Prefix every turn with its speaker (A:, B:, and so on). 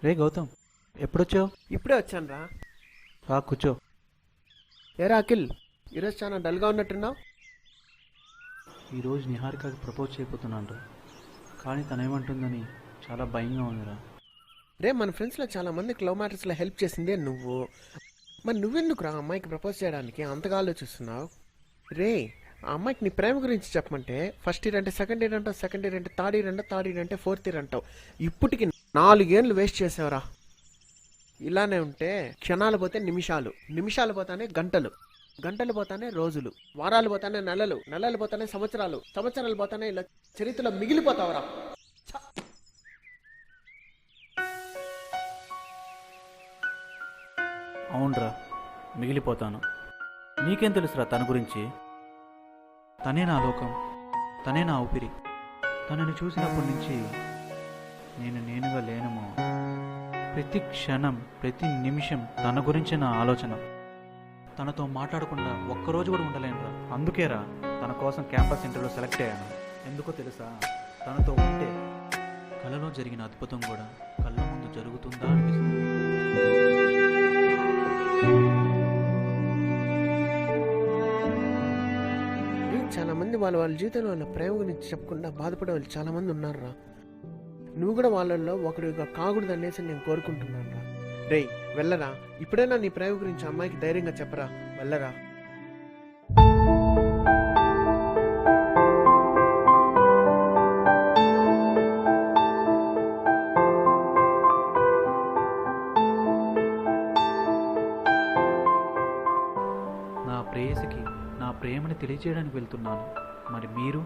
A: రే గౌతమ్, ఎప్పుడొచ్చావు?
B: ఇప్పుడే వచ్చాను రా.
A: కూర్చో.
B: ఏరా అఖిల్, ఈరోజు చాలా డల్గా ఉన్నట్టున్నావు.
A: ఈరోజు నిహారికకి ప్రపోజ్ చేయబోతున్నాను రా, కానీ తనేమంటుందని చాలా భయంగా ఉందిరా.
B: రే, మన ఫ్రెండ్స్లో చాలా మందికి లవ్ మ్యాటర్స్లో హెల్ప్ చేసిందే నువ్వు. మరి నువ్వెందుకు రా అమ్మాయికి ప్రపోజ్ చేయడానికి అంతగా ఆలోచిస్తున్నావు? రే, ఆ అమ్మాయికి నీ ప్రేమ గురించి చెప్పమంటే ఫస్ట్ ఇయర్ అంటే సెకండ్ ఇయర్ అంటావు, సెకండ్ ఇయర్ అంటే థర్డ్ ఇయర్ అంటావు, థర్డ్ ఇయర్ అంటే ఫోర్త్ ఇయర్ అంటావు. ఇప్పటికి 4 ఏళ్ళు వేస్ట్ చేసావురా. ఇలానే ఉంటే క్షణాలు పోతే నిమిషాలు, నిమిషాలు పోతానే గంటలు, గంటలు పోతానే రోజులు, వారాలు పోతానే నెలలు, నెలలు పోతానే సంవత్సరాలు, సంవత్సరాలు పోతానే ఇలా చరిత్రలో మిగిలిపోతావురా.
A: అవునరా, మిగిలిపోతాను. నీకేం తెలుసురా తన గురించి? తనే నా లోకం, తనే నా ఊపిరి. తనని చూసినప్పటి నుంచి నేనుగా లేనుమో. ప్రతి క్షణం, ప్రతి నిమిషం తన గురించి నా ఆలోచన. తనతో మాట్లాడకుండా ఒక్కరోజు కూడా ఉండలేనురా. అందుకేరా తన కోసం క్యాంపస్ ఇంటర్వ్యూలో సెలెక్ట్ అయ్యాను. ఎందుకో తెలుసా? తనతో ఉంటే కలలో జరిగిన అద్భుతం కూడా కళ్ళ ముందు జరుగుతుందా అనిపిస్తుంది.
B: చాలా మంది వాళ్ళ జీవితంలో వాళ్ళ ప్రేమ గురించి చెప్పకుండా బాధపడే వాళ్ళు చాలా మంది ఉన్నారురా. నువ్వు కూడా వాళ్ళల్లో ఒకటిగా కాకూడదు అనేసి నేను కోరుకుంటున్నాను రా. రే, వెళ్ళరా. ఇప్పుడైనా నీ ప్రేమ గురించి అమ్మాయికి ధైర్యంగా చెప్పరా. వెళ్ళరా.
A: నా ప్రేయసికి నా ప్రేమని తెలియజేయడానికి వెళ్తున్నాను. మరి మీరు?